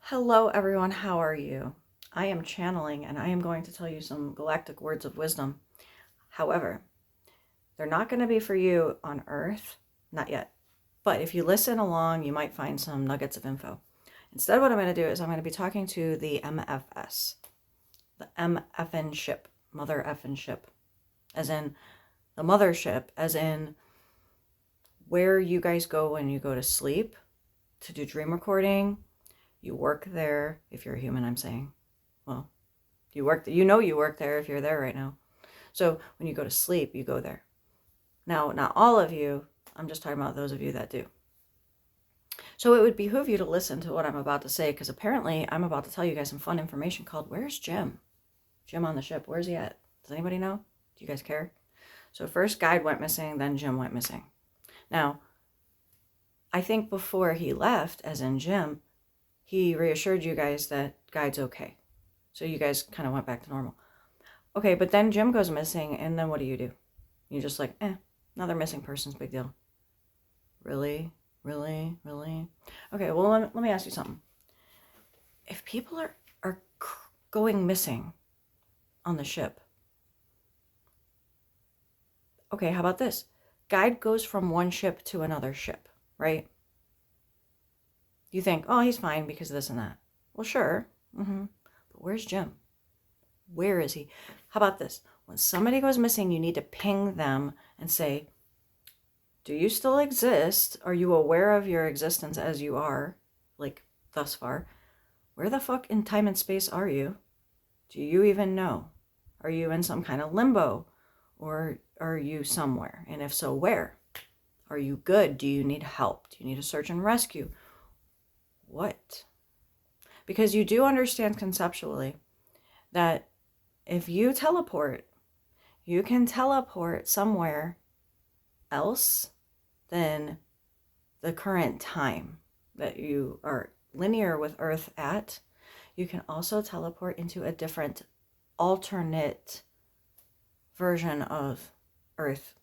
Hello everyone, how are you? I am channeling and I am going to tell you some galactic words of wisdom. However, they're not going to be for you on Earth, not yet. But if you listen along, you might find some nuggets of info. Instead, what I'm going to do is I'm going to be talking to the MFS, the MFN ship, Mother Effin ship, as in the mothership, as in where you guys go when you go to sleep to do dream recording. You work there, if you're a human, I'm saying. Well, you work there if you're there right now. So when you go to sleep, you go there. Now, not all of you, I'm just talking about those of you that do. So it would behoove you to listen to what I'm about to say, because apparently I'm about to tell you guys some fun information called, where's Jim? Jim on the ship, where's he at? Does anybody know? Do you guys care? So first Guide went missing, then Jim went missing. Now, I think before he left, as in Jim, he reassured you guys that Guide's okay. So you guys kind of went back to normal. Okay, but then Jim goes missing, and then what do? You're just like, another missing person's big deal. Really? Really? Really? Okay, well, let me ask you something. If people are going missing on the ship, okay, how about this? Guide goes from one ship to another ship, right? You think, oh, he's fine because of this and that. Well, sure. But where's Jim? Where is he? How about this? When somebody goes missing, you need to ping them and say, do you still exist? Are you aware of your existence as you are, like thus far? Where the fuck in time and space are you? Do you even know? Are you in some kind of limbo? Or are you somewhere? And if so, where? Are you good? Do you need help? Do you need a search and rescue? What? Because you do understand conceptually that if you teleport, you can teleport somewhere else than the current time that you are linear with Earth at. You can also teleport into a different alternate version of Earth,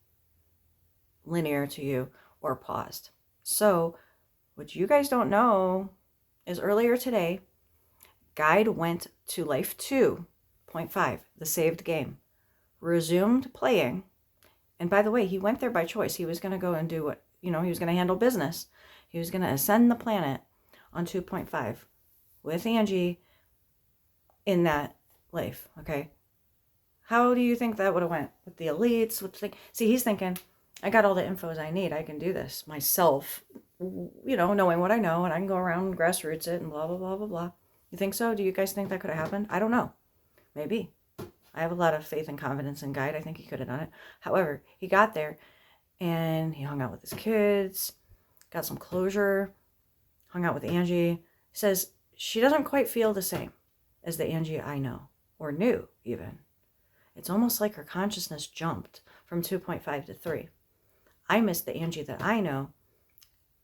linear to you or paused. So what you guys don't know is earlier today, Guide went to life 2.5, the saved game, resumed playing. And by the way, he went there by choice. He was going to go and do what, he was going to handle business. He was going to ascend the planet on 2.5 with Angie in that life, okay? How do you think that would have went with the elites? See, he's thinking, I got all the infos I need. I can do this myself, knowing what I know, and I can go around and grassroots it and blah, blah, blah, blah, blah. You think so? Do you guys think that could have happened? I don't know. Maybe. I have a lot of faith and confidence in Guide. I think he could have done it. However, he got there and he hung out with his kids, got some closure, hung out with Angie. He says she doesn't quite feel the same as the Angie I know, or knew even. It's almost like her consciousness jumped from 2.5 to 3. I miss the Angie that I know.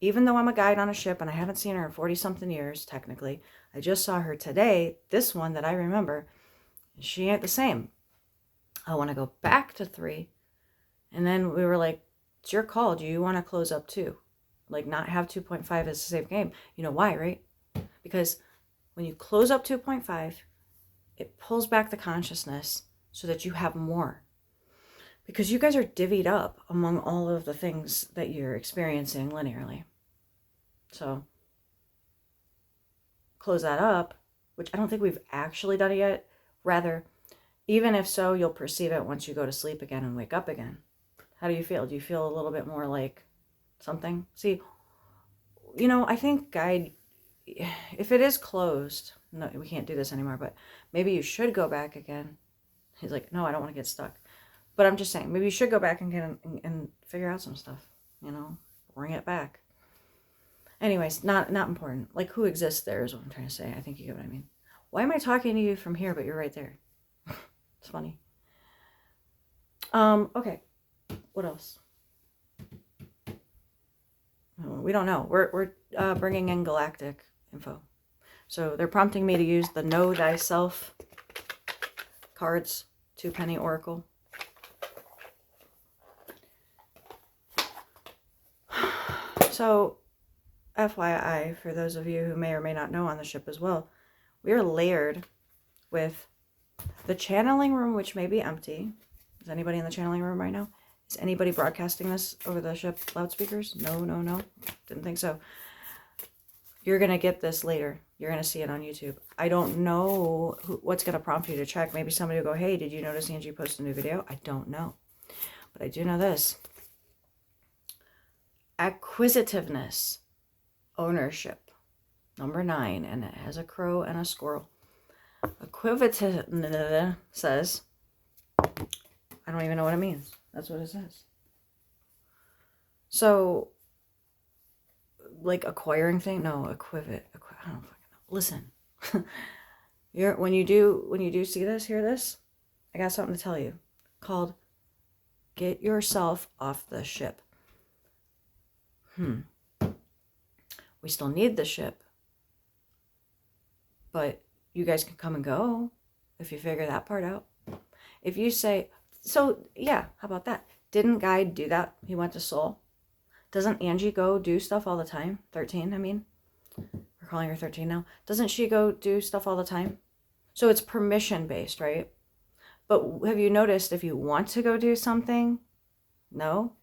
Even though I'm a guide on a ship and I haven't seen her in 40-something years, technically, I just saw her today, this one that I remember. She ain't the same. I want to go back to 3. And then we were like, it's your call. Do you want to close up 2? Like not have 2.5 as a safe game. You know why, right? Because when you close up 2.5, it pulls back the consciousness so that you have more. Because you guys are divvied up among all of the things that you're experiencing linearly. So close that up, which I don't think we've actually done it yet. Rather, even if so, you'll perceive it once you go to sleep again and wake up again. How do you feel? Do you feel a little bit more like something? See, I think Guide, if it is closed, no, we can't do this anymore, but maybe you should go back again. He's like, no, I don't want to get stuck. But I'm just saying, maybe you should go back and figure out some stuff, bring it back. Anyways, not important. Like, who exists there is what I'm trying to say. I think you get what I mean. Why am I talking to you from here, but you're right there? It's funny. Okay. What else? We don't know. We're bringing in galactic info. So they're prompting me to use the Know Thyself cards, 2-penny oracle. So FYI, for those of you who may or may not know on the ship as well, we are layered with the channeling room, which may be empty. Is anybody in the channeling room right now? Is anybody broadcasting this over the ship loudspeakers? No, no, no. Didn't think so. You're going to get this later. You're going to see it on YouTube. I don't know what's going to prompt you to check. Maybe somebody will go, hey, did you notice Angie posted a new video? I don't know. But I do know this. Acquisitiveness. Ownership. Number 9. And it has a crow and a squirrel. Acquisitiveness says, I don't even know what it means. That's what it says. So, like acquiring thing? No, I don't fucking know. Listen. when you do see this, hear this, I got something to tell you called get yourself off the ship. We still need the ship. But you guys can come and go if you figure that part out. If you say, so yeah, how about that? Didn't Guide do that? He went to Soul. Doesn't Angie go do stuff all the time? 13, I mean. We're calling her 13 now. Doesn't she go do stuff all the time? So it's permission based, right? But have you noticed if you want to go do something? No?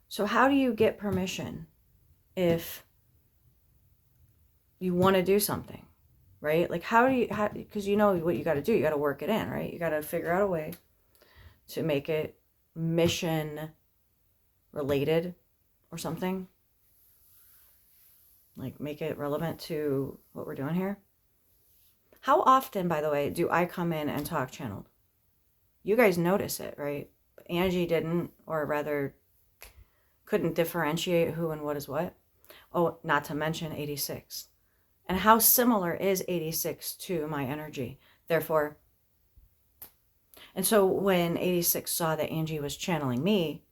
So how do you get permission if you want to do something, right? Like because you know what you got to do. You got to work it in, right? You got to figure out a way to make it mission related or something. Like make it relevant to what we're doing here. How often, by the way, do I come in and talk channeled? You guys notice it, right? Angie didn't, or rather couldn't differentiate who and what is what. Oh, not to mention 86. And how similar is 86 to my energy? Therefore, and so when 86 saw that Angie was channeling me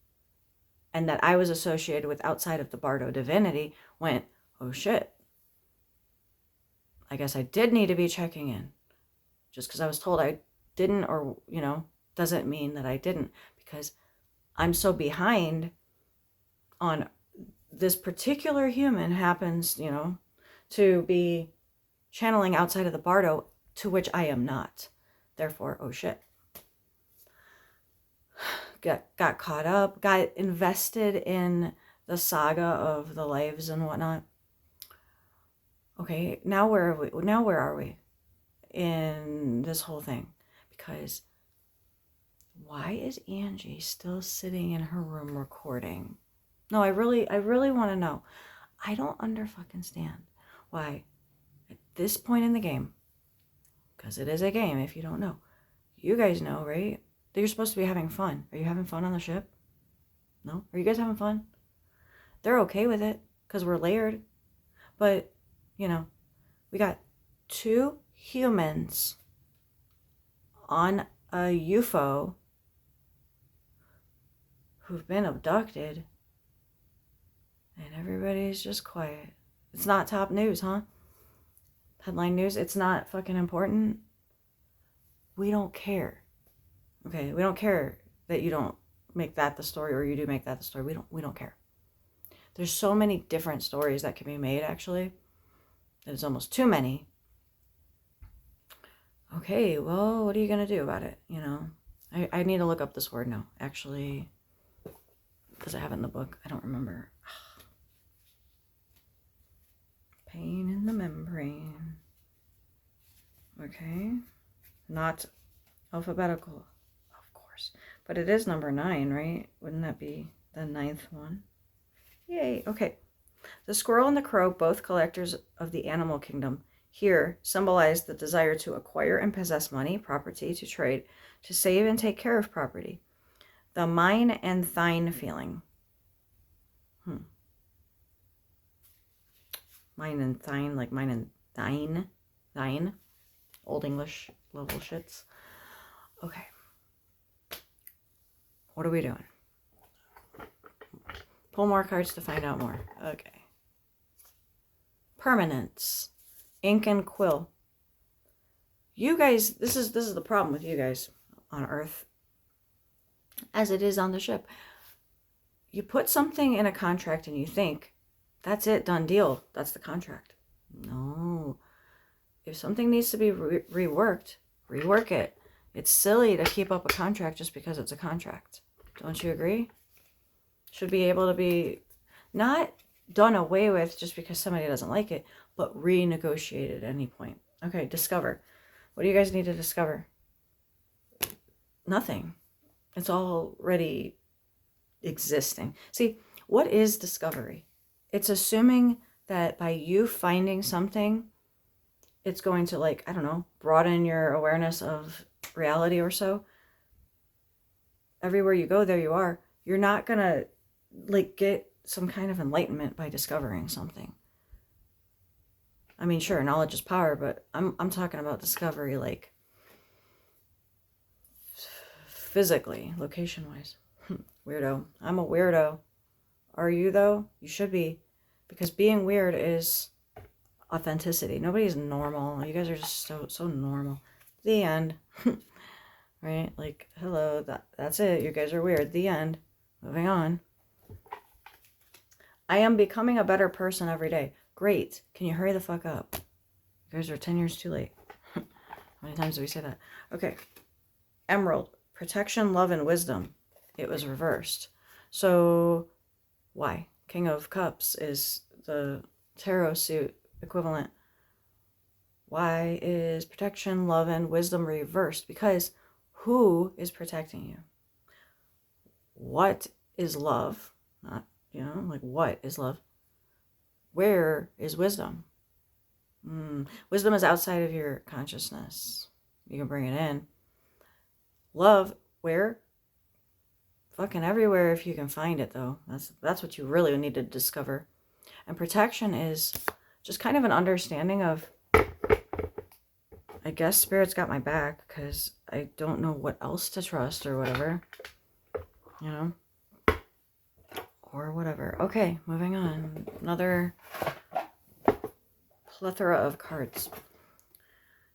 and that I was associated with outside of the Bardo divinity, went, oh shit. I guess I did need to be checking in. Just because I was told I didn't, or, doesn't mean that I didn't, because I'm so behind on this particular human happens, to be channeling outside of the Bardo, to which I am not. Therefore, oh shit. Got caught up, got invested in the saga of the lives and whatnot. Okay, now where are we in this whole thing? Because why is Angie still sitting in her room recording? No, I really want to know. I don't understand why at this point in the game, because it is a game if you don't know. You guys know, right? That you're supposed to be having fun. Are you having fun on the ship? No? Are you guys having fun? They're okay with it because we're layered. But, we got 2 humans on a UFO who've been abducted, and everybody's just quiet. It's not top news, huh? Headline news. It's not fucking important. We don't care. Okay, we don't care that you don't make that the story or you do make that the story. We don't care. There's so many different stories that can be made, actually. There's almost too many. Okay, well, what are you going to do about it? I need to look up this word now, actually, because I have it in the book. I don't remember. Pain in the membrane. Okay. Not alphabetical, of course. But it is number 9, right? Wouldn't that be the 9th one? Yay. Okay. The squirrel and the crow, both collectors of the animal kingdom, here symbolize the desire to acquire and possess money, property, to trade, to save and take care of property. The mine and thine feeling. Mine and thine, like mine and thine. Thine. Old English level shits. Okay. What are we doing? Pull more cards to find out more. Okay. Permanence. Ink and quill. You guys, this is the problem with you guys on Earth, as it is on the ship. You put something in a contract and you think That's it, done deal. That's the contract. No. If something needs to be reworked, rework it. It's silly to keep up a contract just because it's a contract. Don't you agree? Should be able to be not done away with just because somebody doesn't like it, but renegotiated at any point. Okay, discover. What do you guys need to discover? Nothing. It's already existing. See, what is discovery? It's assuming that by you finding something, it's going to, like, I don't know, broaden your awareness of reality or so. Everywhere you go, there you are. You're not going to, like, get some kind of enlightenment by discovering something. I mean, sure, knowledge is power, but I'm talking about discovery, like, physically, location-wise. Weirdo. I'm a weirdo. Are you, though? You should be. Because being weird is authenticity. Nobody's normal. You guys are just so normal. The end. Right? Like, hello, that's it. You guys are weird. The end. Moving on. I am becoming a better person every day. Great. Can you hurry the fuck up? You guys are 10 years too late. How many times do we say that? Okay. Emerald. Protection, love, and wisdom. It was reversed. So, why? King of Cups is the tarot suit equivalent. Why is protection, love, and wisdom reversed? Because who is protecting you? What is love? Not, like, what is love? Where is wisdom? Wisdom is outside of your consciousness. You can bring it in. Love, where? Fucking everywhere if you can find it, though. That's what you really need to discover. And protection is just kind of an understanding of, I guess Spirit's got my back because I don't know what else to trust or whatever. Or whatever. Okay, moving on. Another plethora of cards.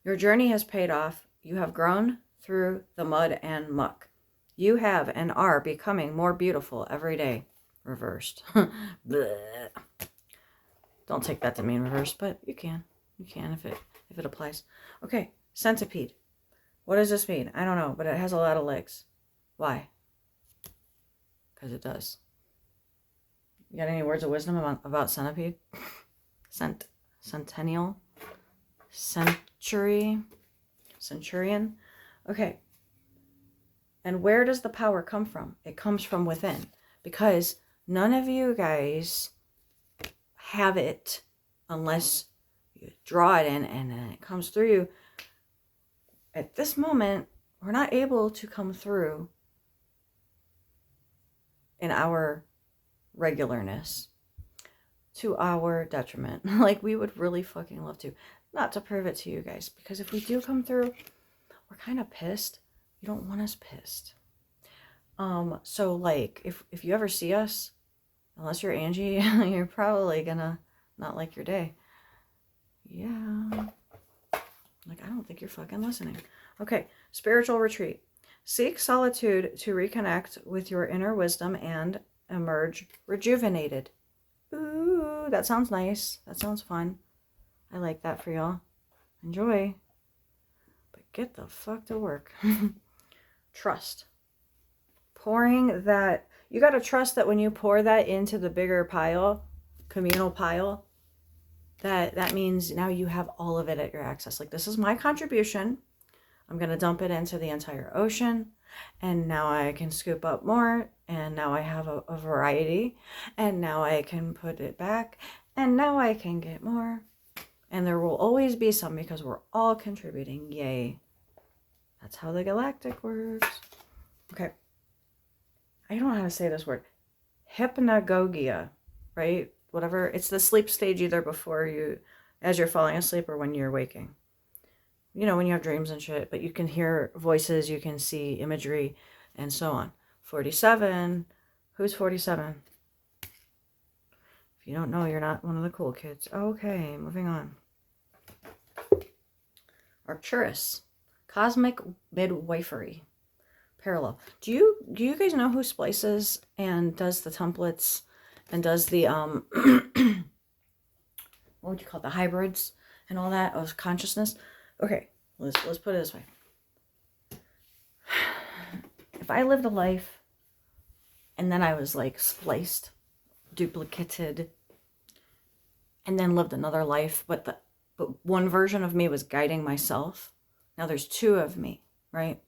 Your journey has paid off. You have grown through the mud and muck. You have and are becoming more beautiful every day. Reversed. Don't take that to mean reversed, but you can. You can if it applies. Okay, centipede. What does this mean? I don't know, but it has a lot of legs. Why? Because it does. You got any words of wisdom about centipede? Centennial? Centurion? Okay. And where does the power come from? It comes from within. Because none of you guys have it unless you draw it in and then it comes through you. At this moment, we're not able to come through in our regularness to our detriment. Like, we would really fucking love to. Not to prove it to you guys, because if we do come through, we're kind of pissed. You don't want us pissed. So, like, if you ever see us, unless you're Angie, you're probably gonna not like your day. Yeah. Like, I don't think you're fucking listening. Okay, spiritual retreat. Seek solitude to reconnect with your inner wisdom and emerge rejuvenated. Ooh, that sounds nice. That sounds fun. I like that for y'all. Enjoy. But get the fuck to work. Trust. Pouring that, you got to trust that when you pour that into the bigger pile, communal pile, that means now you have all of it at your access. Like, this is my contribution. I'm going to dump it into the entire ocean. And now I can scoop up more. And now I have a variety. And now I can put it back. And now I can get more. And there will always be some because we're all contributing. Yay. That's how the galactic works. Okay. I don't know how to say this word. Hypnagogia, right? Whatever. It's the sleep stage either before you, as you're falling asleep or when you're waking. You know, when you have dreams and shit, but you can hear voices, you can see imagery, and so on. 47. Who's 47? If you don't know, you're not one of the cool kids. Okay, moving on. Arcturus. Cosmic midwifery. Parallel. Do you guys know who splices and does the templates and does the what would you call it, the hybrids and all that of consciousness. Okay, let's put it this way. If I lived a life and then I was like spliced, duplicated, and then lived another life, but one version of me was guiding myself. Now there's two of me, right?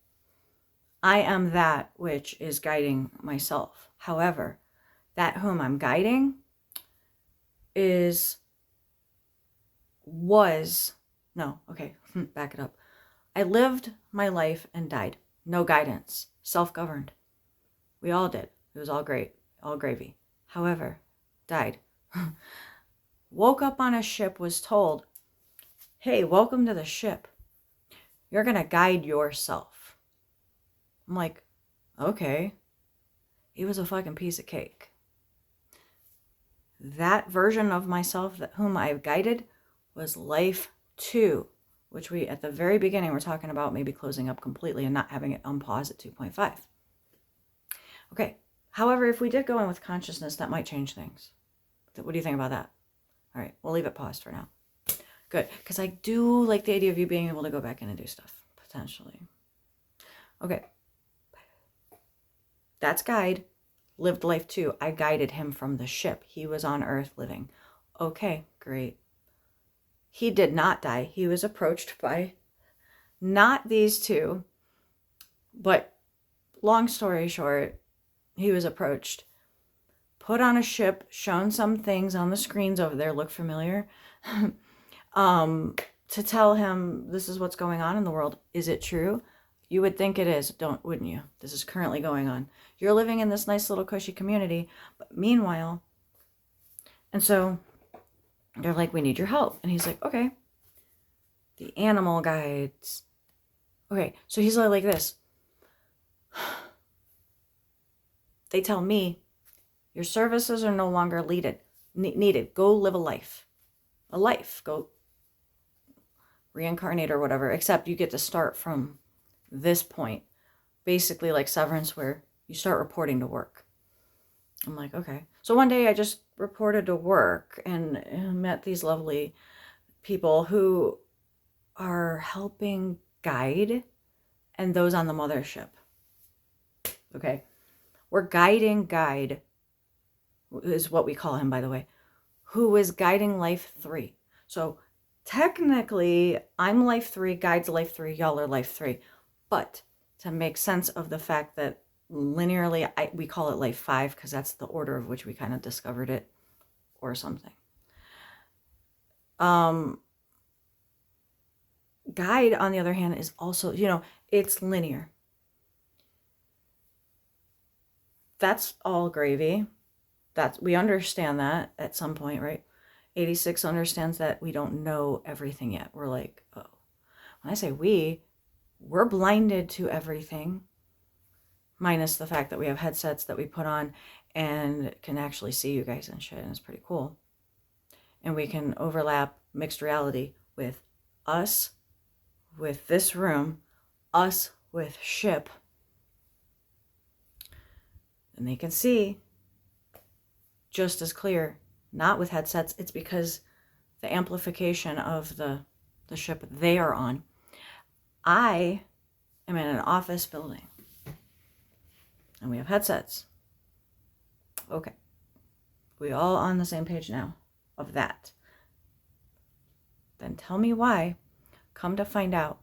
I am that which is guiding myself. However, that whom I'm guiding back it up. I lived my life and died. No guidance. Self-governed. We all did. It was all great. All gravy. However, died. Woke up on a ship, was told, hey, welcome to the ship. You're going to guide yourself. I'm like, okay. It was a fucking piece of cake. That version of myself whom I've guided was life 2, which we, at the very beginning, we're talking about maybe closing up completely and not having it unpause at 2.5. Okay. However, if we did go in with consciousness, that might change things. What do you think about that? All right. We'll leave it paused for now. Good. Because I do like the idea of you being able to go back in and do stuff, potentially. Okay. That's guide. Lived life 2. I guided him from the ship. He was on Earth living. Okay, great. He did not die. He was approached by not these two, but long story short, he was approached, put on a ship, shown some things on the screens over there, look familiar, to tell him this is what's going on in the world. Is it true? You would think it is, wouldn't you? This is currently going on. You're living in this nice little cushy community, but meanwhile, and so they're like, we need your help. And he's like, okay. The animal guides. Okay, so he's like this. They tell me, your services are no longer needed. Go live a life. Go reincarnate or whatever, except you get to start from this point. Basically like Severance, where you start reporting to work. I'm like, okay. So one day I just reported to work and met these lovely people who are helping guide and those on the mothership. Okay. We're guiding guide, is what we call him, by the way, who is guiding life 3. So technically I'm life 3, guides life 3, y'all are life 3. But to make sense of the fact that linearly, we call it life 5 because that's the order of which we kind of discovered it or something. Guide, on the other hand, is also, it's linear. That's all gravy. We understand that at some point, right? 86 understands that we don't know everything yet. We're like, oh. When I say we're blinded to everything, minus the fact that we have headsets that we put on and can actually see you guys and shit, and it's pretty cool. And we can overlap mixed reality with us, with this room, us with ship. And they can see just as clear, not with headsets. It's because the amplification of the ship they are on. I am in an office building and we have headsets. Okay. We all on the same page now of that. Then tell me why. Come to find out,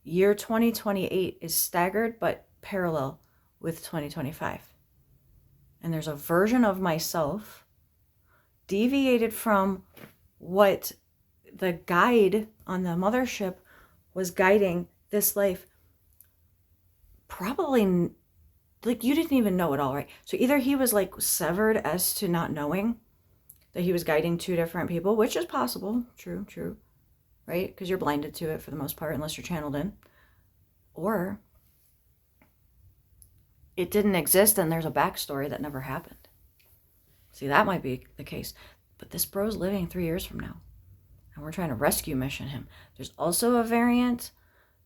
year 2028 is staggered but parallel with 2025. And there's a version of myself deviated from what the guide on the mothership was guiding this life. Probably, like, you didn't even know it all, right? So either he was like severed as to not knowing that he was guiding 2 different people, which is possible. True, right? Because you're blinded to it for the most part, unless you're channeled in. Or it didn't exist and there's a backstory that never happened. See, that might be the case. But this bro's living 3 years from now. And we're trying to rescue mission him. There's also a variant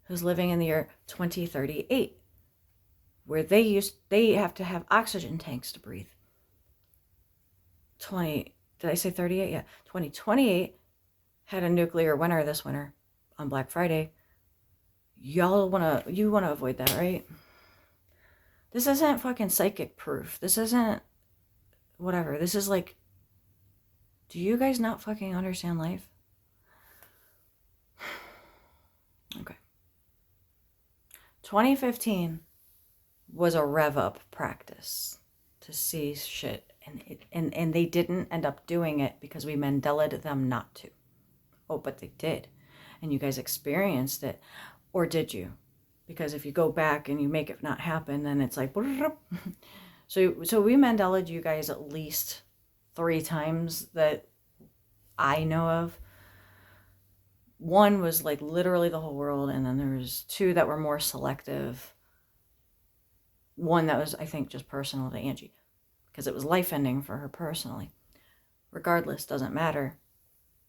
who's living in the year 2038, where they have to have oxygen tanks to breathe. Did I say 38? Yeah. 2028 had a nuclear winter this winter on Black Friday. You want to avoid that, right? This isn't fucking psychic proof. This isn't whatever. This is like, do you guys not fucking understand life? Okay. 2015 was a rev up practice to see shit, and they didn't end up doing it because we Mandela'd them not to. Oh, but they did, and you guys experienced it, or did you? Because if you go back and you make it not happen, then it's like so we Mandela'd you guys at least 3 times that I know of. One was like literally the whole world, and then there was 2 that were more selective. One that was, I think, just personal to Angie, because it was life-ending for her personally. Regardless, doesn't matter.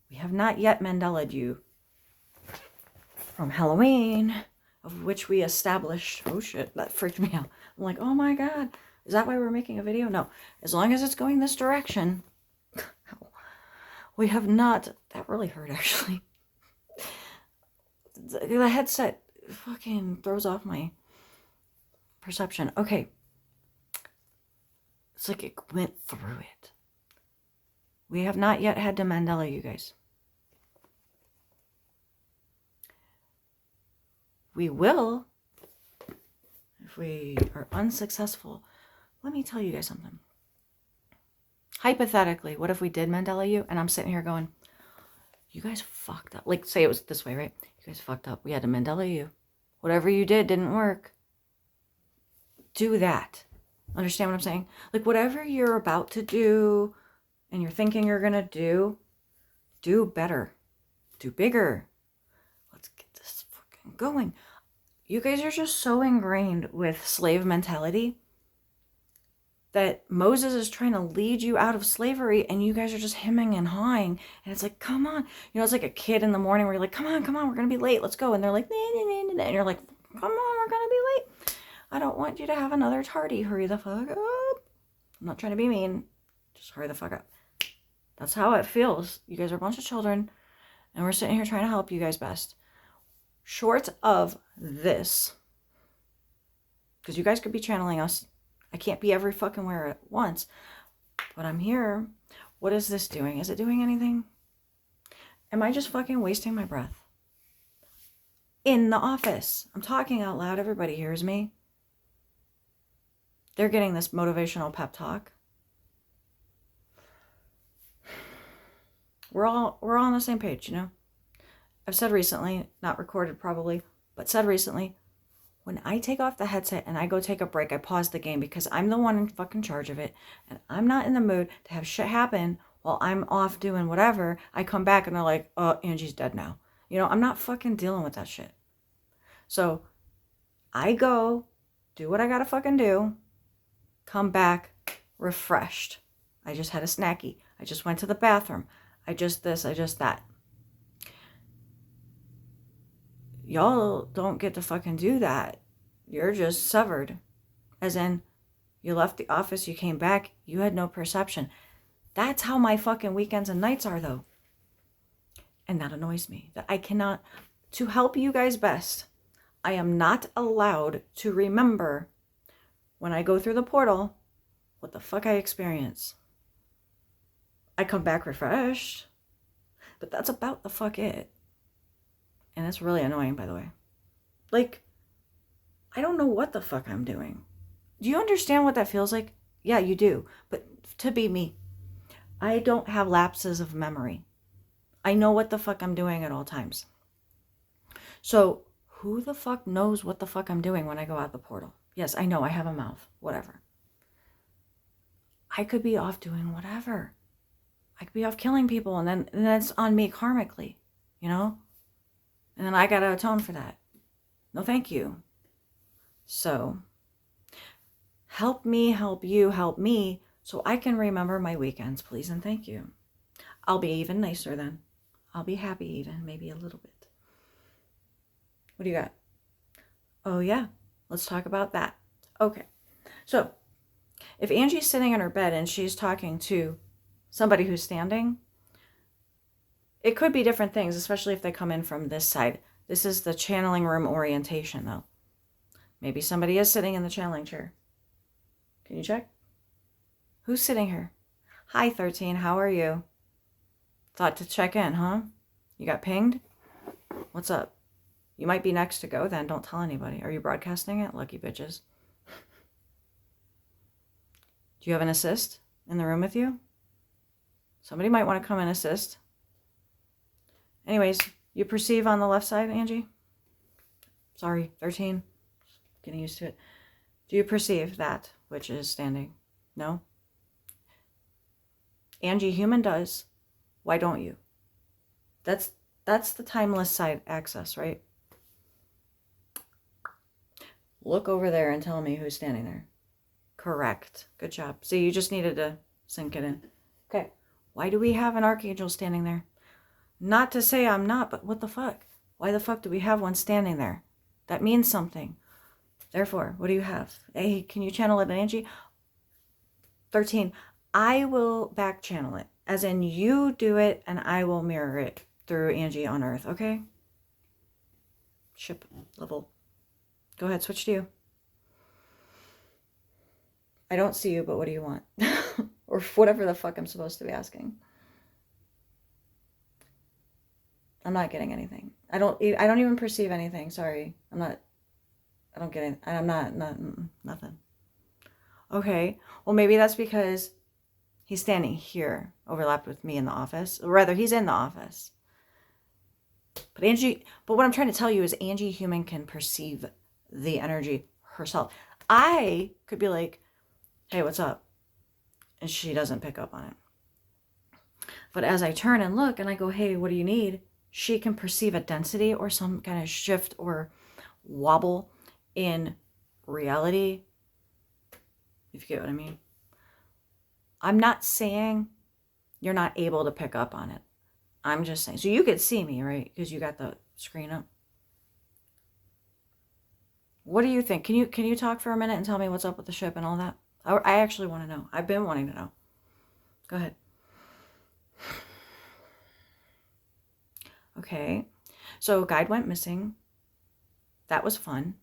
We have not yet Mandela'd you from Halloween, of which we established, oh shit, that freaked me out. I'm like, oh my God, is that why we're making a video? No, as long as it's going this direction, we have not, that really hurt actually. The headset fucking throws off my perception. Okay. It's like it went through it. We have not yet had to Mandela you guys. We will if we are unsuccessful. Let me tell you guys something. Hypothetically, what if we did Mandela you and I'm sitting here going, you guys fucked up. Like, say it was this way, right? You guys fucked up. We had to Mandela you. Whatever you did didn't work. Do that. Understand what I'm saying? Like, whatever you're about to do and you're thinking you're going to do better. Do bigger. Let's get this fucking going. You guys are just so ingrained with slave mentality that Moses is trying to lead you out of slavery and you guys are just hemming and hawing. And it's like, come on. You know, it's like a kid in the morning where you're like, come on, we're going to be late. Let's go. And they're like, nah, nah, nah, nah. And you're like, come on, we're going to be late. I don't want you to have another tardy. Hurry the fuck up. I'm not trying to be mean. Just hurry the fuck up. That's how it feels. You guys are a bunch of children and we're sitting here trying to help you guys best. Short of this, because you guys could be channeling us. I can't be every fucking where at once, but I'm here. What is this doing? Is it doing anything? Am I just fucking wasting my breath? In the office. I'm talking out loud. Everybody hears me. They're getting this motivational pep talk. We're all on the same page, you know? I've said recently, not recorded probably, but said recently, when I take off the headset and I go take a break, I pause the game because I'm the one in fucking charge of it. And I'm not in the mood to have shit happen while I'm off doing whatever. I come back and they're like, oh, Angie's dead now. You know, I'm not fucking dealing with that shit. So I go, do what I gotta fucking do, come back refreshed. I just had a snacky. I just went to the bathroom. I just this, I just that. Y'all don't get to fucking do that. You're just severed. As in, you left the office, you came back, you had no perception. That's how my fucking weekends and nights are, though. And that annoys me. That I cannot, to help you guys best, I am not allowed to remember when I go through the portal what the fuck I experience. I come back refreshed, but that's about the fuck it. And it's really annoying, by the way. Like, I don't know what the fuck I'm doing. Do you understand what that feels like? Yeah, you do. But to be me, I don't have lapses of memory. I know what the fuck I'm doing at all times. So who the fuck knows what the fuck I'm doing when I go out the portal? Yes, I know I have a mouth. Whatever. I could be off doing whatever. I could be off killing people, and then it's on me karmically, you know? And then I gotta atone for that. No, thank you. So, help me, help you, help me, so I can remember my weekends, please and thank you. I'll be even nicer then. I'll be happy even, maybe a little bit. What do you got? Oh yeah, let's talk about that. Okay, so if Angie's sitting in her bed and she's talking to somebody who's standing. It could be different things, especially if they come in from this side. This is the channeling room orientation, though. Maybe somebody is sitting in the channeling chair. Can you check? Who's sitting here? Hi, 13. How are you? Thought to check in, huh? You got pinged? What's up? You might be next to go then. Don't tell anybody. Are you broadcasting it? Lucky bitches. Do you have an assist in the room with you? Somebody might want to come and assist. Anyways, you perceive on the left side, Angie? Sorry, 13. Getting used to it. Do you perceive that which is standing? No? Angie, human does. Why don't you? That's the timeless side access, right? Look over there and tell me who's standing there. Correct. Good job. See, you just needed to sink it in. Okay. Why do we have an archangel standing there? Not to say I'm not, but what the fuck? Why the fuck do we have one standing there? That means something. Therefore, what do you have? Hey, can you channel it, Angie? 13. I will back channel it. As in, you do it and I will mirror it through Angie on Earth, okay? Ship level. Go ahead, switch to you. I don't see you, but what do you want? Or whatever the fuck I'm supposed to be asking. I'm not getting anything. I don't even perceive anything. Sorry. I don't get it. I'm not nothing. Okay. Well, maybe that's because he's standing here, overlapped with me in the office. Or rather, he's in the office. But what I'm trying to tell you is Angie human can perceive the energy herself. I could be like, hey, what's up? And she doesn't pick up on it. But as I turn and look and I go, hey, what do you need? She can perceive a density or some kind of shift or wobble in reality. If you get what I mean. I'm not saying you're not able to pick up on it. I'm just saying. So you could see me, right? Because you got the screen up. What do you think? Can you talk for a minute and tell me what's up with the ship and all that? I actually want to know. I've been wanting to know. Go ahead. Okay. So guide went missing. That was fun.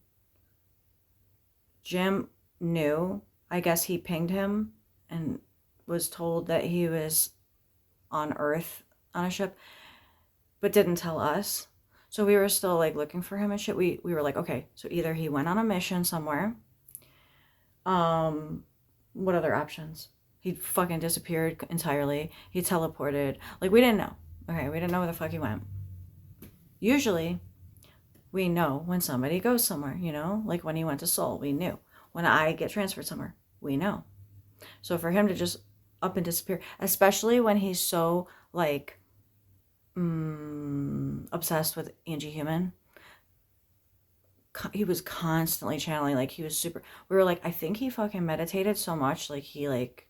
Jim knew. I guess he pinged him and was told that he was on Earth on a ship, but didn't tell us. So we were still like looking for him and shit. We were like, okay, so either he went on a mission somewhere. What other options? He fucking disappeared entirely. He teleported. Like, we didn't know. Okay, we didn't know where the fuck he went. Usually, we know when somebody goes somewhere, you know? Like when he went to Seoul, we knew. When I get transferred somewhere, we know. So for him to just up and disappear, especially when he's so, like, obsessed with Angie Human. He was constantly channeling, like, he was super, we were like, I think he fucking meditated so much, like, he, like,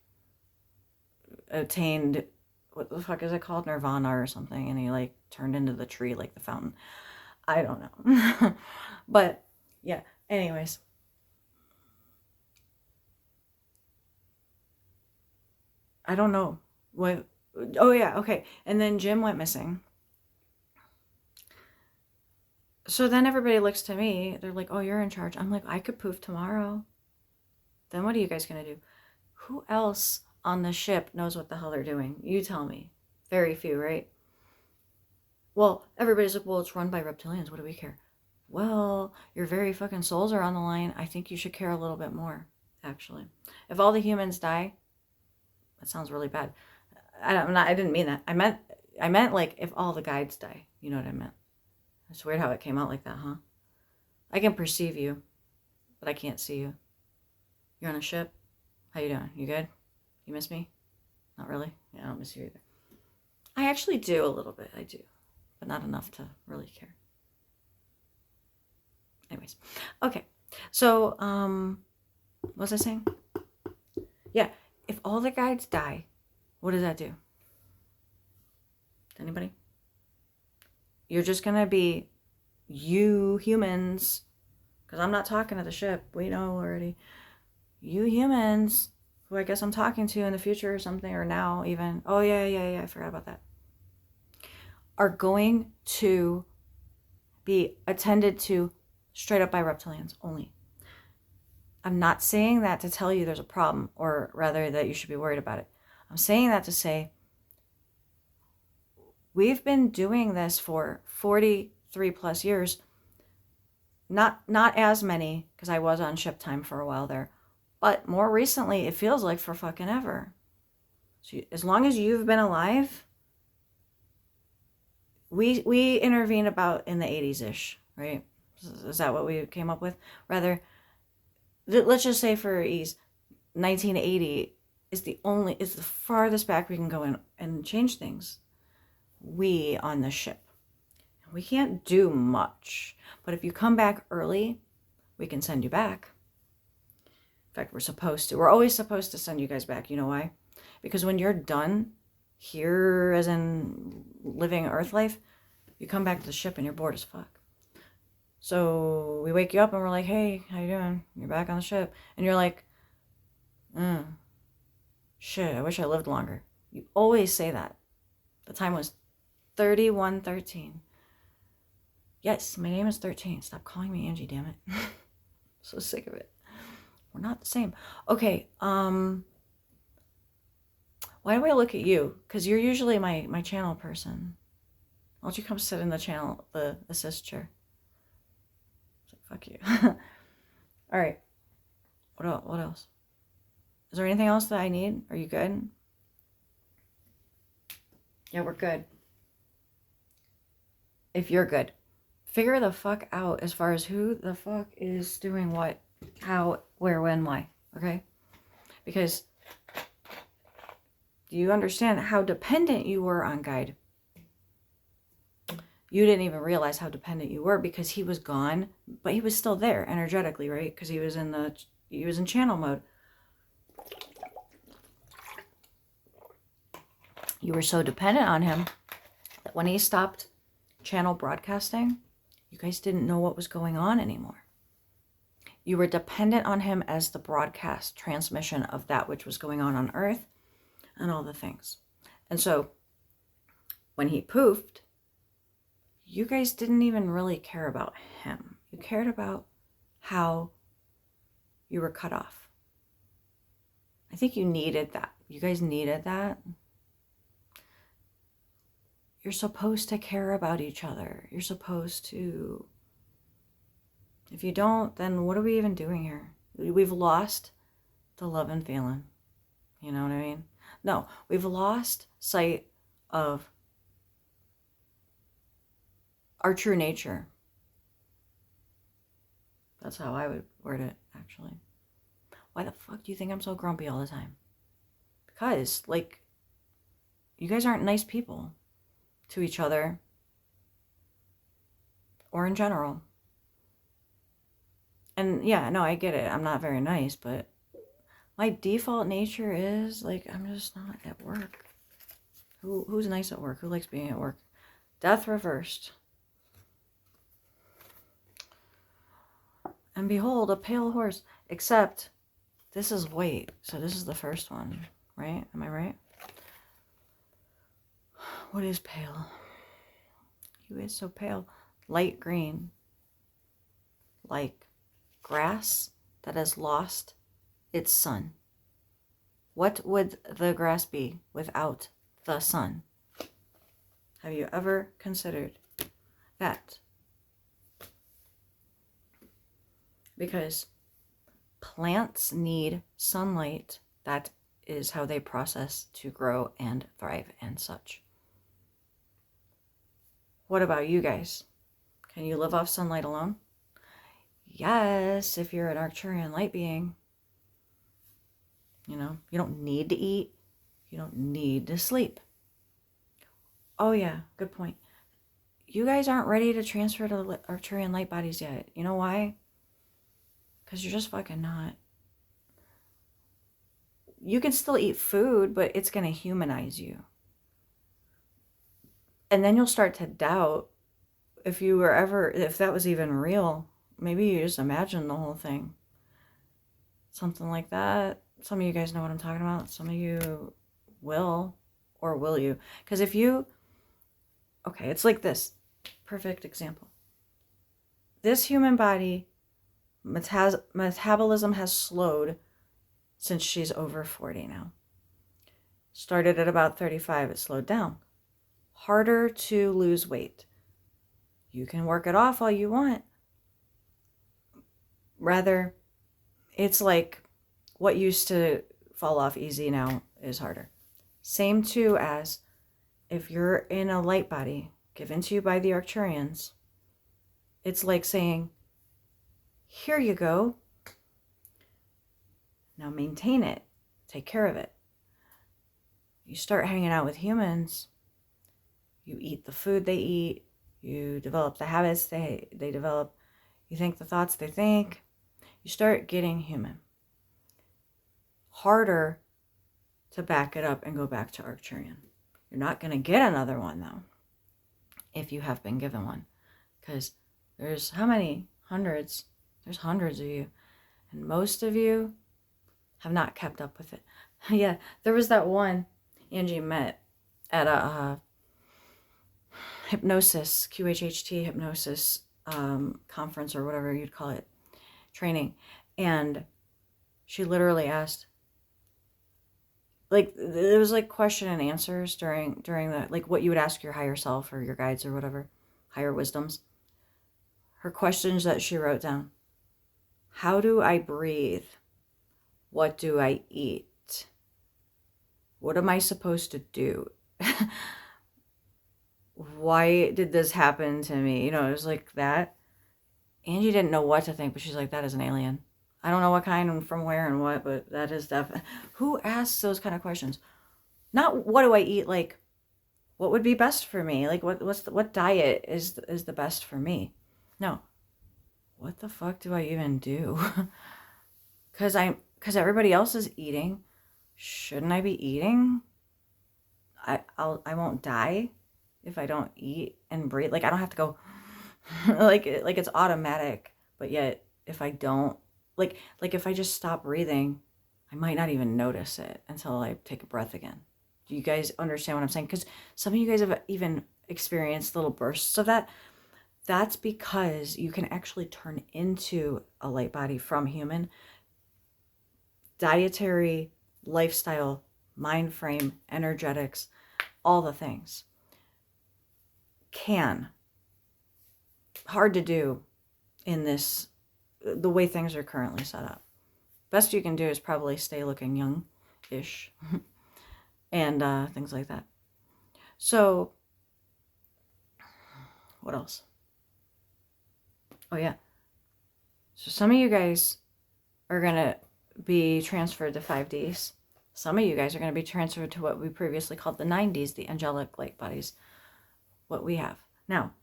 attained, what the fuck is it called, nirvana or something, and he, like, turned into the tree, like the fountain. I don't know. But, yeah, anyways. I don't know. What? Oh, yeah, okay. And then Jim went missing. So then everybody looks to me. They're like, oh, you're in charge. I'm like, I could poof tomorrow. Then what are you guys going to do? Who else on the ship knows what the hell they're doing? You tell me. Very few, right? Well, everybody's like, well, it's run by reptilians. What do we care? Well, your very fucking souls are on the line. I think you should care a little bit more, actually. If all the humans die, that sounds really bad. I didn't mean that. I meant like if all the guides die. You know what I meant? It's weird how it came out like that, huh? I can perceive you, but I can't see you. You're on a ship? How you doing? You good? You miss me? Not really? Yeah, I don't miss you either. I actually do a little bit. I do. But not enough to really care. Anyways. Okay. So, what was I saying? Yeah. If all the guides die, what does that do? Anybody? You're just going to be you humans, because I'm not talking to the ship. We know already. You humans who I guess I'm talking to in the future or something, or now even, oh yeah, I forgot about that, are going to be attended to straight up by reptilians only. I'm not saying that to tell you there's a problem, or rather that you should be worried about it. I'm saying that to say we've been doing this for 43 plus years. Not as many, because I was on ship time for a while there, but more recently it feels like for fucking ever. So as long as you've been alive, we intervened about in the 80s-ish, right? Is that what we came up with? Rather, let's just say for ease, 1980 is the farthest back we can go in and change things. We on the ship. We can't do much, but if you come back early, we can send you back. In fact, we're supposed to. We're always supposed to send you guys back. You know why? Because when you're done here, as in living Earth life, you come back to the ship and you're bored as fuck. So we wake you up and we're like, hey, how you doing? You're back on the ship. And you're like, shit, I wish I lived longer. You always say that. The time was 31:13. Yes, my name is 13. Stop calling me Angie, damn it. So sick of it. We're not the same. Okay, why do I look at you? Because you're usually my channel person. Why don't you come sit in the assist chair? So, fuck you. All right. What else? Is there anything else that I need? Are you good? Yeah, we're good. If you're good, figure the fuck out as far as who the fuck is doing what, how, where, when, why. Okay? Because do you understand how dependent you were on Guide? You didn't even realize how dependent you were because he was gone, but he was still there energetically, right? Because he was in channel mode. You were so dependent on him that when he stopped channel broadcasting, you guys didn't know what was going on anymore. You were dependent on him as the broadcast transmission of that which was going on Earth and all the things. And so when he poofed, you guys didn't even really care about him. You cared about how you were cut off. I think you needed that. You guys needed that. You're supposed to care about each other. You're supposed to. If you don't, then what are we even doing here? We've lost the love and feeling. You know what I mean? No, we've lost sight of our true nature. That's how I would word it, actually. Why the fuck do you think I'm so grumpy all the time? Because, like, you guys aren't nice people to each other or in general. And yeah, no, I get it. I'm not very nice, but my default nature is, like, I'm just not at work. Who's nice at work? Who likes being at work? Death reversed. And behold, a pale horse. Except, this is white. So this is the first one, right? Am I right? What is pale? You is so pale. Light green. Like grass that has lost its sun. What would the grass be without the sun? Have you ever considered that? Because plants need sunlight. That is how they process to grow and thrive and such. What about you guys? Can you live off sunlight alone? Yes, if you're an Arcturian light being. You know, you don't need to eat. You don't need to sleep. Oh yeah, good point. You guys aren't ready to transfer to Arcturian light bodies yet. You know why? Because you're just fucking not. You can still eat food, but it's going to humanize you. And then you'll start to doubt if that was even real. Maybe you just imagined the whole thing. Something like that. some of you guys know what I'm talking about. Some of you will, or will you? Because if you, okay, it's like this. Perfect example. This human body, metabolism has slowed since she's over 40 now. Started at about 35, it slowed down. Harder to lose weight. You can work it off all you want. Rather, it's like what used to fall off easy now is harder. Same too as if you're in a light body given to you by the Arcturians, it's like saying, here you go. Now maintain it. Take care of it. You start hanging out with humans, you eat the food they eat, you develop the habits they develop, you think the thoughts they think, you start getting human. Harder to back it up and go back to Arcturian. You're not going to get another one though, if you have been given one. Because there's how many? Hundreds. There's hundreds of you. And most of you have not kept up with it. Yeah, there was that one Angie met at a hypnosis, QHHT hypnosis conference or whatever you'd call it, training. And she literally asked, like, it was like question and answers during the, like what you would ask your higher self or your guides or whatever, higher wisdoms. Her questions that she wrote down: how do I breathe? What do I eat? What am I supposed to do? Why did this happen to me? You know, it was like that. Angie didn't know what to think, but she's like, that is an alien. I don't know what kind and from where and what, but that is definitely. Who asks those kind of questions? Not what do I eat, like what would be best for me? Like what diet is the best for me? No. What the fuck do I even do? Cuz everybody else is eating. Shouldn't I be eating? I won't die if I don't eat and breathe. Like I don't have to go like it's automatic, but yet if I don't like if I just stop breathing, I might not even notice it until I take a breath again. Do you guys understand what I'm saying? Because some of you guys have even experienced little bursts of that. That's because you can actually turn into a light body from human. Dietary, lifestyle, mind frame, energetics, all the things. Can. Hard to do in this, the way things are currently set up. Best you can do is probably stay looking young-ish and things like that. So, what else? Oh yeah. So some of you guys are going to be transferred to 5Ds. Some of you guys are going to be transferred to what we previously called the 9Ds, the angelic light bodies. What we have. Now,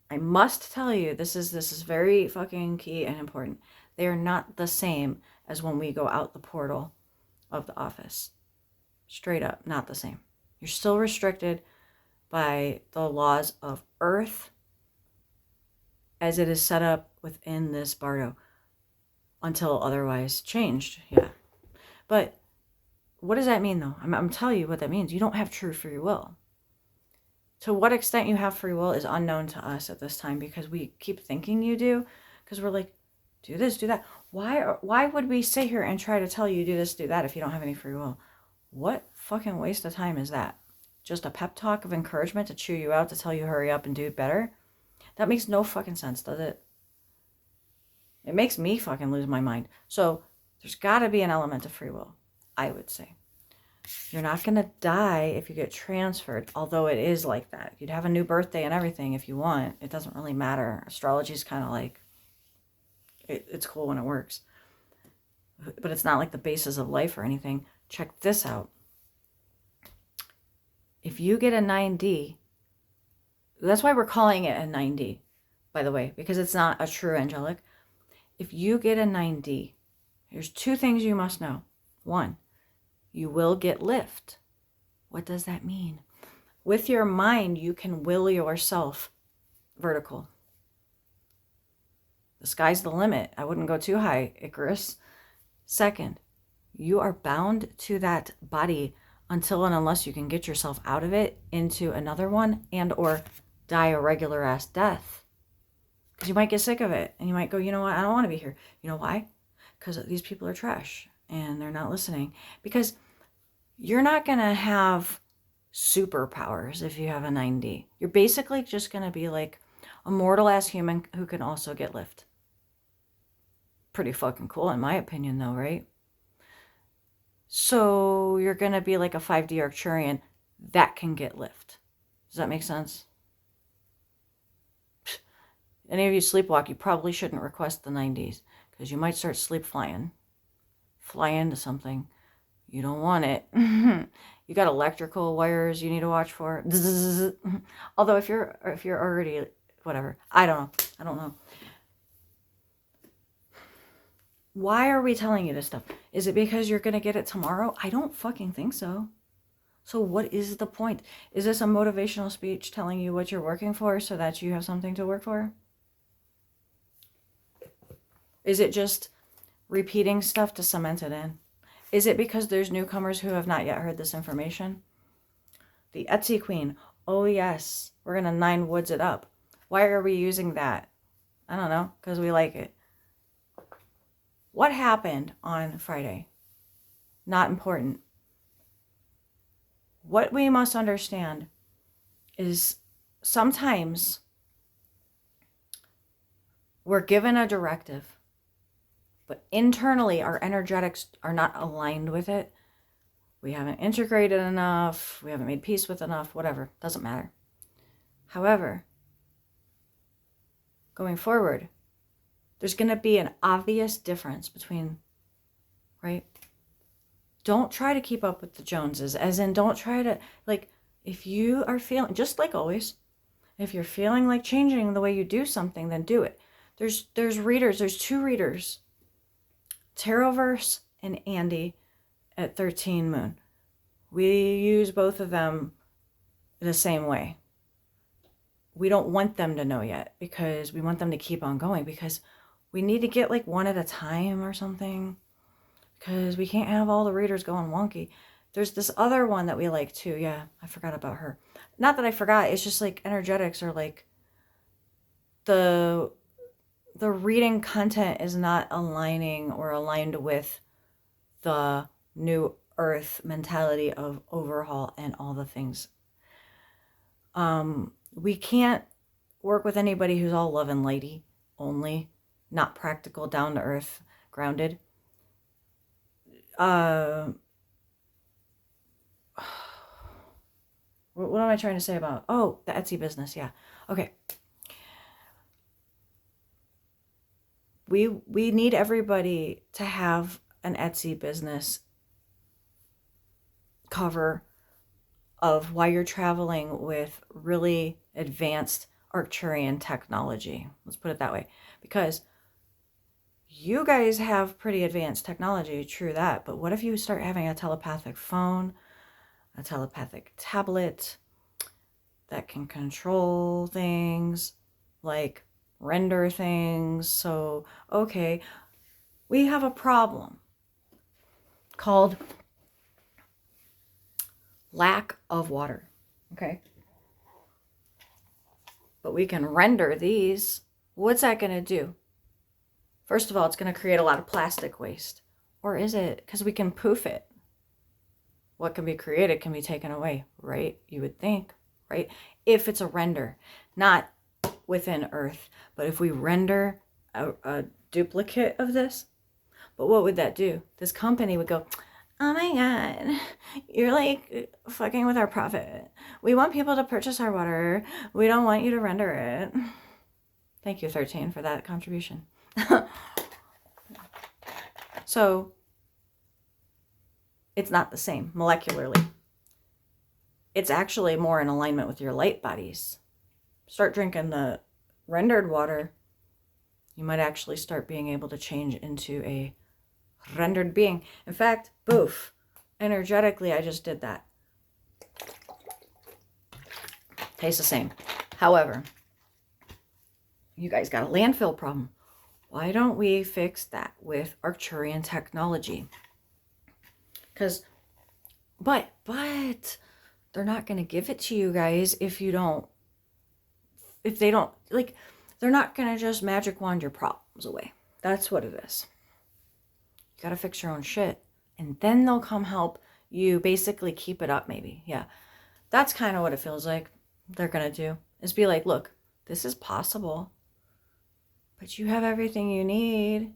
I must tell you, this is very fucking key and important. They are not the same as when we go out the portal of the office. Straight up, not the same. You're still restricted by the laws of Earth as it is set up within this bardo until otherwise changed. Yeah. But what does that mean though? I'm telling you what that means. You don't have true free will. To what extent you have free will is unknown to us at this time because we keep thinking you do. Because we're like, do this, do that. Why would we sit here and try to tell you do this, do that if you don't have any free will? What fucking waste of time is that? Just a pep talk of encouragement to chew you out, to tell you hurry up and do better? That makes no fucking sense, does it? It makes me fucking lose my mind. So there's got to be an element of free will, I would say. You're not going to die if you get transferred, although it is like that. You'd have a new birthday and everything if you want. It doesn't really matter. Astrology is kind of like, it's cool when it works. But it's not like the basis of life or anything. Check this out. If you get a 9D, that's why we're calling it a 9D, by the way, because it's not a true angelic. If you get a 9D, here's two things you must know. One, you will get lift. What does that mean? With your mind, you can will yourself vertical. The sky's the limit. I wouldn't go too high, Icarus. Second, you are bound to that body until and unless you can get yourself out of it into another one and or die a regular ass death. Because you might get sick of it and you might go, you know what, I don't want to be here. You know why? Because these people are trash and they're not listening. Because you're not going to have superpowers if you have a 9D. You're basically just going to be like a mortal ass human who can also get lift. Pretty fucking cool in my opinion though, right? So you're going to be like a 5D Arcturian that can get lift. Does that make sense? Any of you sleepwalk, you probably shouldn't request the 9Ds because you might start sleep flying. Fly into something. You don't want it. You got electrical wires you need to watch for. Although if you're already, whatever. I don't know. Why are we telling you this stuff? Is it because you're going to get it tomorrow? I don't fucking think so. So what is the point? Is this a motivational speech telling you what you're working for so that you have something to work for? Is it just repeating stuff to cement it in? Is it because there's newcomers who have not yet heard this information? The Etsy Queen. Oh yes, we're going to 9 woods it up. Why are we using that? I don't know, because we like it. What happened on Friday? Not important. What we must understand is sometimes we're given a directive, but internally our energetics are not aligned with it. We haven't integrated enough. We haven't made peace with enough, whatever. Doesn't matter. However, going forward, there's going to be an obvious difference between, right? Don't try to keep up with the Joneses, as in don't try to, like, if you are feeling, just like always, if you're feeling like changing the way you do something, then do it. There's readers, there's 2 readers, Tarotverse and Andy at 13 Moon. We use both of them the same way. We don't want them to know yet because we want them to keep on going because we need to get like 1 at a time or something because we can't have all the readers going wonky. There's this other one that we like too. Yeah, I forgot about her. Not that I forgot. It's just like energetics are like the reading content is not aligning or aligned with the new earth mentality of overhaul and all the things. We can't work with anybody who's all love and lighty only, not practical, down to earth, grounded. What am I trying to say about? Oh, the Etsy business. Yeah. Okay. We need everybody to have an Etsy business cover of why you're traveling with really advanced Arcturian technology. Let's put it that way. Because you guys have pretty advanced technology, true that, but what if you start having a telepathic phone, a telepathic tablet that can control things, like render things? So, okay, we have a problem called lack of water, okay? But we can render these. What's that going to do? First of all, it's going to create a lot of plastic waste. Or is it? Because we can poof it. What can be created can be taken away, right? You would think, right? If it's a render, not within Earth. But if we render a duplicate of this, but what would that do? This company would go, oh my God, you're like fucking with our profit. We want people to purchase our water. We don't want you to render it. Thank you, 13, for that contribution. So it's not the same molecularly. It's actually more in alignment with your light bodies. Start drinking the rendered water. You might actually start being able to change into a rendered being. In fact, boof, energetically, I just did that. Tastes the same. However, you guys got a landfill problem. Why don't we fix that with Arcturian technology? Because, but they're not going to give it to you guys if they don't, like, they're not going to just magic wand your problems away. That's what it is. You got to fix your own shit. And then they'll come help you basically keep it up, maybe. Yeah. That's kind of what it feels like they're going to do. Is be like, look, this is possible. But you have everything you need.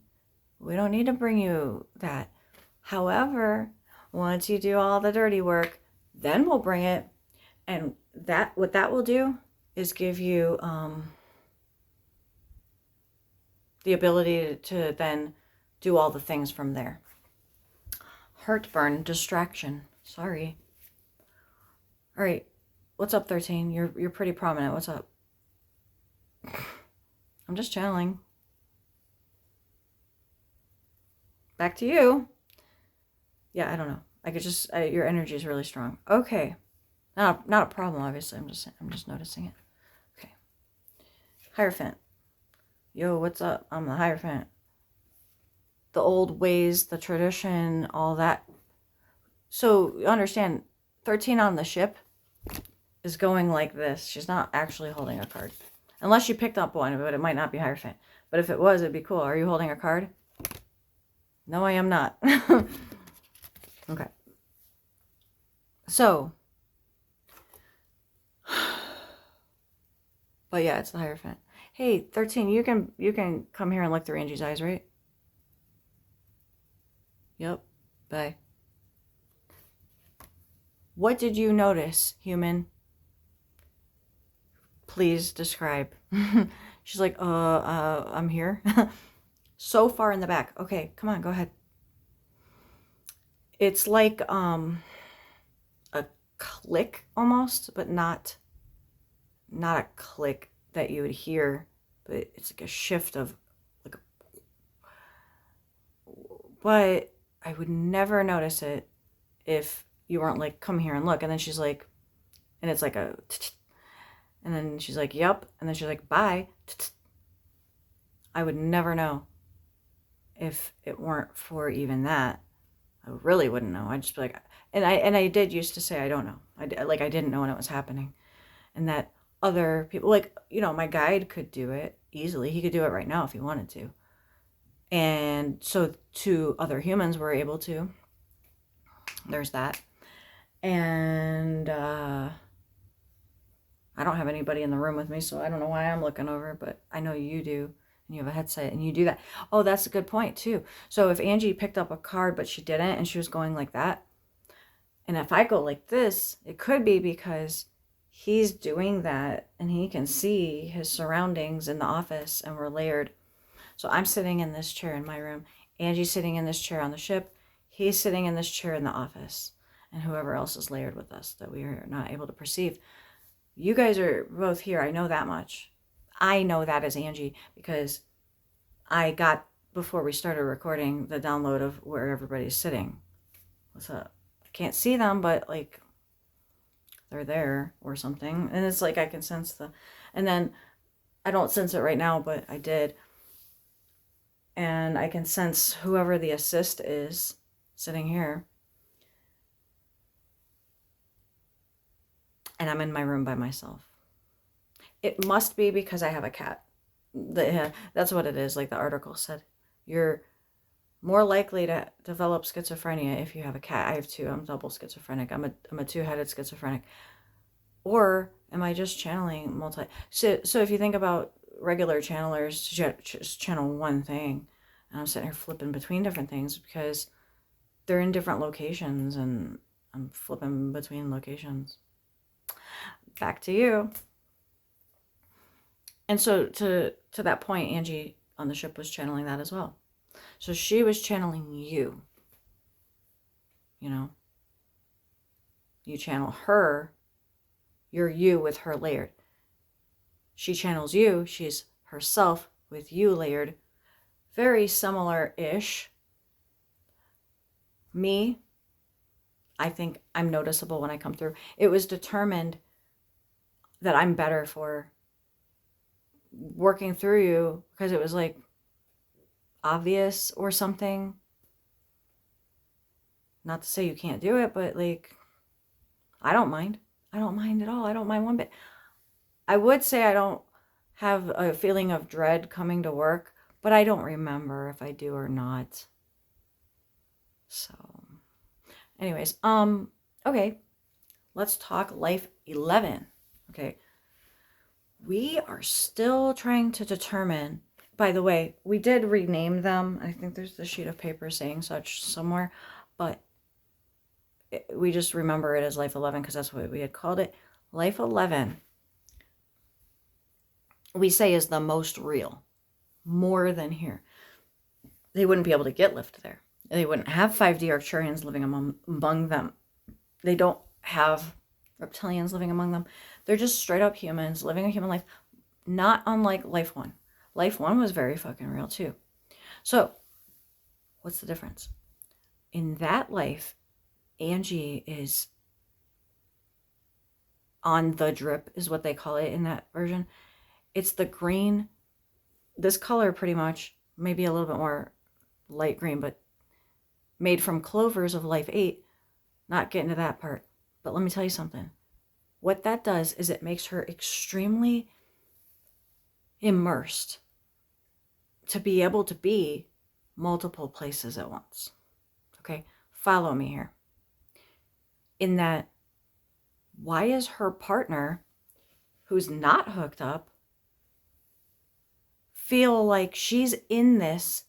We don't need to bring you that. However, once you do all the dirty work, then we'll bring it. And what that will do is give you the ability to then do all the things from there. Heartburn, distraction. Sorry. All right. What's up, 13? You're pretty prominent. What's up? I'm just channeling. Back to you. Yeah, I don't know. I could just your energy is really strong. Okay. Not a problem, obviously. I'm just noticing it. Okay. Hierophant. Yo, what's up? I'm the Hierophant. The old ways, the tradition, all that. So you understand, 13 on the ship is going like this. She's not actually holding a card. Unless you picked up one, but it might not be Hierophant. But if it was, it'd be cool. Are you holding a card? No, I am not. Okay. So. But yeah, it's the Hierophant. Hey, 13, you can come here and look through Angie's eyes, right? Yep. Bye. What did you notice, human? Please describe. She's like, I'm here. So far in the back. Okay, come on, go ahead. It's like a click almost, but not a click that you would hear, but it's like a shift of like but I would never notice it if you weren't like, come here and look. And then she's like, and it's like a, and then she's like, yep. And then she's like, bye. I would never know if it weren't for even that. I really wouldn't know. I'd just be like, and I did used to say, I don't know. I didn't know when it was happening. And that other people, like, my guide could do it easily. He could do it right now if he wanted to. And so 2 other humans were able to. There's that. And I don't have anybody in the room with me, so I don't know why I'm looking over, but I know you do. And you have a headset and you do that. Oh, that's a good point too. So if Angie picked up a card, but she didn't, and she was going like that, and if I go like this, it could be because he's doing that and he can see his surroundings in the office and we're layered. So I'm sitting in this chair in my room. Angie's sitting in this chair on the ship. He's sitting in this chair in the office. And whoever else is layered with us that we are not able to perceive. You guys are both here. I know that much. I know that as Angie because I got, before we started recording, the download of where everybody's sitting. What's up? I can't see them, but like they're there or something. And it's like I can sense and then I don't sense it right now, but I did. And I can sense whoever the assist is sitting here. And I'm in my room by myself. It must be because I have a cat. That's what it is, like the article said. You're more likely to develop schizophrenia if you have a cat. I have 2. I'm double schizophrenic. I'm a 2-headed schizophrenic. Or am I just channeling multi? So if you think about regular channelers, just channel one thing. And I'm sitting here flipping between different things because they're in different locations and I'm flipping between locations. Back to you. And so to that point, Angie on the ship was channeling that as well. So she was channeling you. You channel her. You're you with her layered. She channels you. She's herself with you layered. Very similar-ish. Me, I think I'm noticeable when I come through. It was determined that I'm better for working through you because it was like obvious or something. Not to say you can't do it, but like, I don't mind. I don't mind at all. I don't mind one bit. I would say I don't have a feeling of dread coming to work, but I don't remember if I do or not. So, anyways, okay. Let's talk life 11. Okay. We are still trying to determine, by the way, we did rename them. I think there's the sheet of paper saying such somewhere, but we just remember it as life 11 because that's what we had called it. Life 11, we say, is the most real, more than here. They wouldn't be able to get lift there. They wouldn't have 5D Arcturians living among them. They don't have reptilians living among them. They're just straight up humans living a human life, not unlike life 1. Life 1 was very fucking real too. So, what's the difference? In that life, Angie is on the drip, is what they call it in that version. It's the green, this color pretty much, maybe a little bit more light green, but made from clovers of life 8. Not getting to that part. But let me tell you something. What that does is it makes her extremely immersed to be able to be multiple places at once. Okay, follow me here. In that, why is her partner, who's not hooked up, feel like she's in this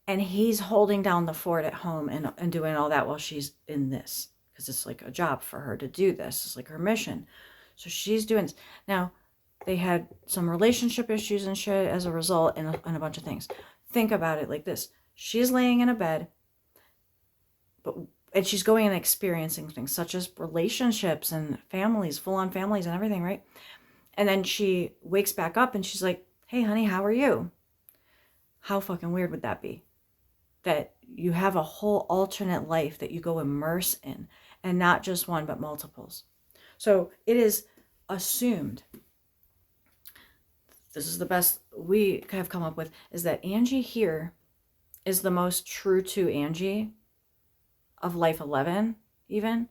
and he's holding down the fort at home and doing all that while she's in this? Because it's like a job for her to do this. It's like her mission. So she's doing this. Now, they had some relationship issues and shit as a result, and a bunch of things. Think about it like this. She's laying in a bed, and she's going and experiencing things such as relationships and families, full-on families and everything, right? And then she wakes back up and she's like, hey, honey, how are you? How fucking weird would that be? That you have a whole alternate life that you go immerse in, and not just one, but multiples. So it is assumed, this is the best we have come up with, is that Angie here is the most true to Angie of life 11, even.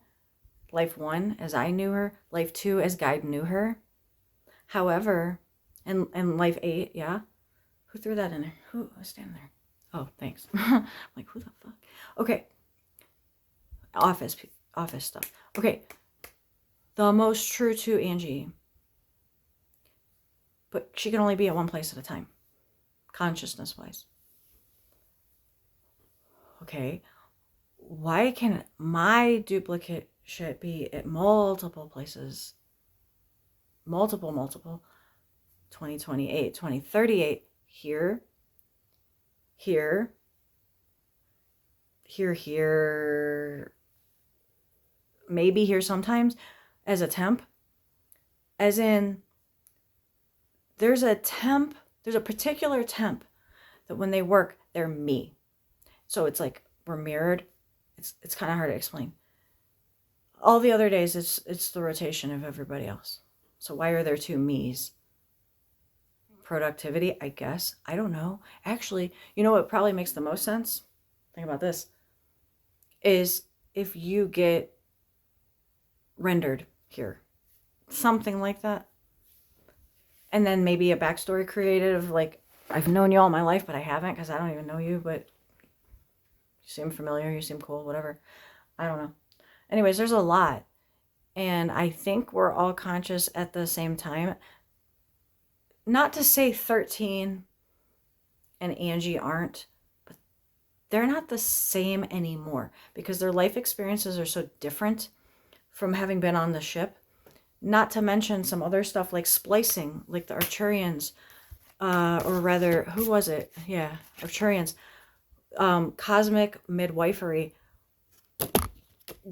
Life 1, as I knew her. Life 2, as Guide knew her. However, and life 8, yeah? Who threw that in there? Who was standing there? Oh, thanks. Like, who the fuck? Okay. Office stuff. Okay. The most true to Angie. But she can only be at one place at a time. Consciousness-wise. Okay. Why can my duplicate shit be at multiple places? Multiple. 2028, 2038. Here, maybe here sometimes as a temp, as in there's a particular temp that when they work, they're me. So it's like we're mirrored. It's kind of hard to explain. All the other days, it's the rotation of everybody else. So why are there two me's? Productivity, I guess. I don't know. Actually, you know what probably makes the most sense? Think about this. Is if you get rendered here. Something like that. And then maybe a backstory created of like, I've known you all my life, but I haven't because I don't even know you, but you seem familiar, you seem cool, whatever. I don't know. Anyways, there's a lot. And I think we're all conscious at the same time. Not to say 13 and Angie aren't, but they're not the same anymore because their life experiences are so different from having been on the ship. Not to mention some other stuff like splicing, like the Arcturians, or rather, who was it? Yeah, Arcturians. Cosmic midwifery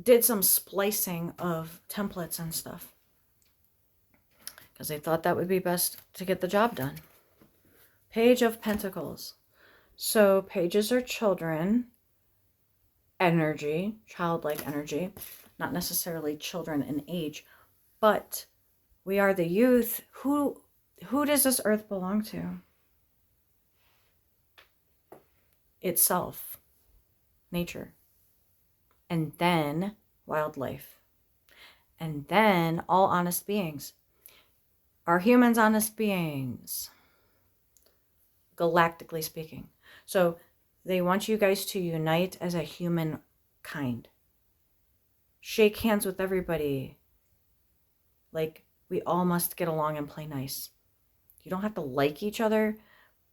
did some splicing of templates and stuff because they thought that would be best to get the job done. Page of Pentacles. So pages are children, energy, childlike energy, not necessarily children in age, but we are the youth. Who does this earth belong to? Itself, nature, and then wildlife, and then all honest beings. Are humans honest beings? Galactically speaking. So they want you guys to unite as a human kind. Shake hands with everybody. Like, we all must get along and play nice. You don't have to like each other,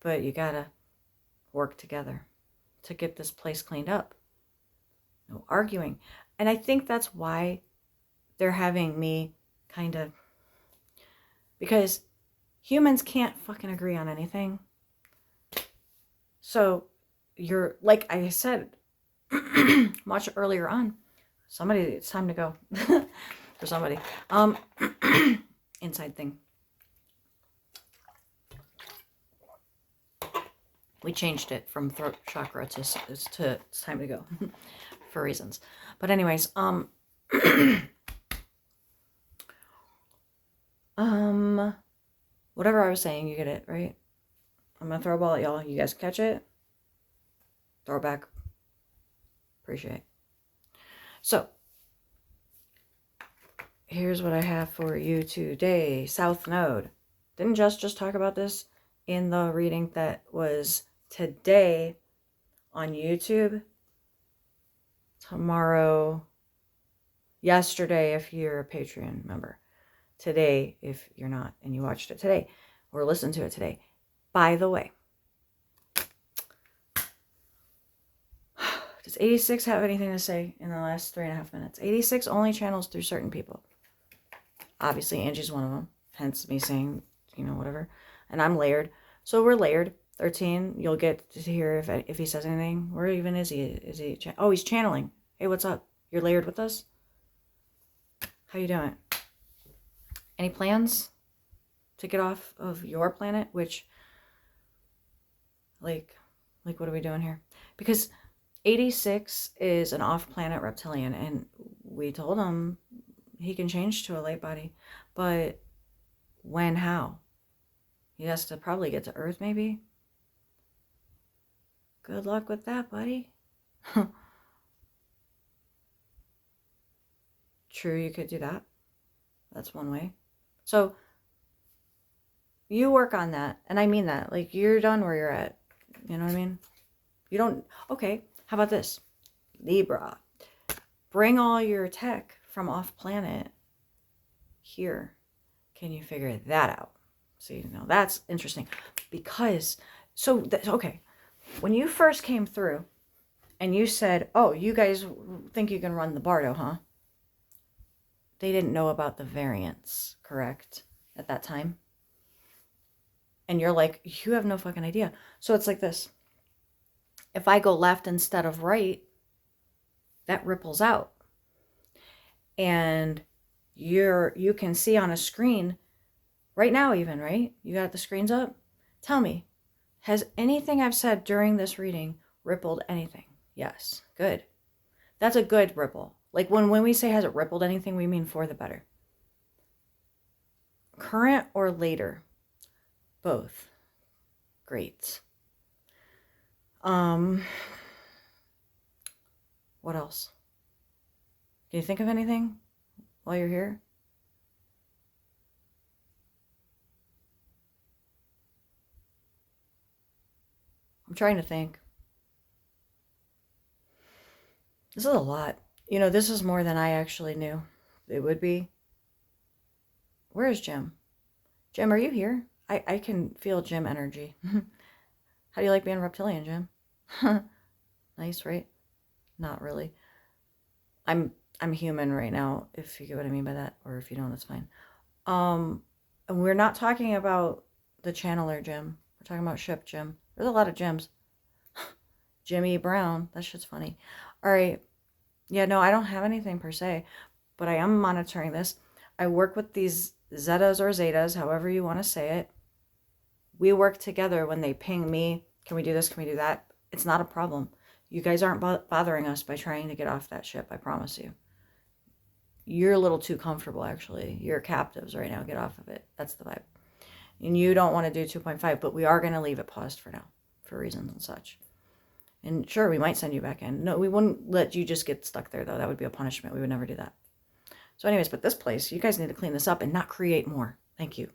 but you gotta work together to get this place cleaned up. No arguing. And I think that's why they're having me kind of, because humans can't fucking agree on anything. So you're, like I said much earlier on, somebody, it's time to go for somebody. Inside thing. We changed it from throat chakra to it's time to go for reasons. But anyways, whatever I was saying, you get it, right? I'm gonna throw a ball at y'all. You guys catch it? Throw it back. Appreciate. So, here's what I have for you today. South Node. Didn't just talk about this in the reading that was today on YouTube. Tomorrow, yesterday if you're a Patreon member. Today if you're not and you watched it today or listened to it today. By the way, does 86 have anything to say in the last 3.5 minutes? 86 only channels through certain people. Obviously, Angie's one of them. Hence me saying, you know, whatever. And I'm layered. So we're layered. 13, you'll get to hear if he says anything. Where even is he? Oh, he's channeling. Hey, what's up? You're layered with us? How you doing? Any plans to get off of your planet? Which, like what are we doing here? Because 86 is an off-planet reptilian, and we told him he can change to a light body. But when, how? He has to probably get to Earth, maybe? Good luck with that, buddy. True, you could do that. That's one way. So, you work on that. And I mean that. Like, you're done where you're at. You know what I mean? You don't... Okay, how about this? Libra. Bring all your tech from off-planet here. Can you figure that out? See, now that's interesting. Because... So, okay. When you first came through and you said, oh, you guys think you can run the Bardo, huh? They didn't know about the variants, correct? At that time. And you're like, you have no fucking idea. So it's like this. If I go left instead of right, that ripples out. And you can see on a screen right now even, right? You got the screens up? Tell me. Has anything I've said during this reading rippled anything? Yes. Good. That's a good ripple. Like when we say has it rippled anything, we mean for the better. Current or later? Both. Great. What else? Can you think of anything while you're here? I'm trying to think. This is a lot. You know, this is more than I actually knew it would be. Where is Jim? Jim, are you here? I can feel Jim energy. How do you like being reptilian, Jim? Nice, right? Not really. I'm human right now, if you get what I mean by that, or if you don't, that's fine. And we're not talking about the channeler Jim. We're talking about ship Jim. There's a lot of Jims. Jimmy Brown. That shit's funny. All right. Yeah, no, I don't have anything per se, but I am monitoring this. I work with these Zetas or Zetas, however you want to say it. We work together when they ping me. Can we do this? Can we do that? It's not a problem. You guys aren't bothering us by trying to get off that ship, I promise you. You're a little too comfortable, actually. You're captives right now. Get off of it. That's the vibe. And you don't want to do 2.5, but we are going to leave it paused for now, for reasons and such. And sure, we might send you back in. No, we wouldn't let you just get stuck there, though. That would be a punishment. We would never do that. So anyways, but this place, you guys need to clean this up and not create more. Thank you.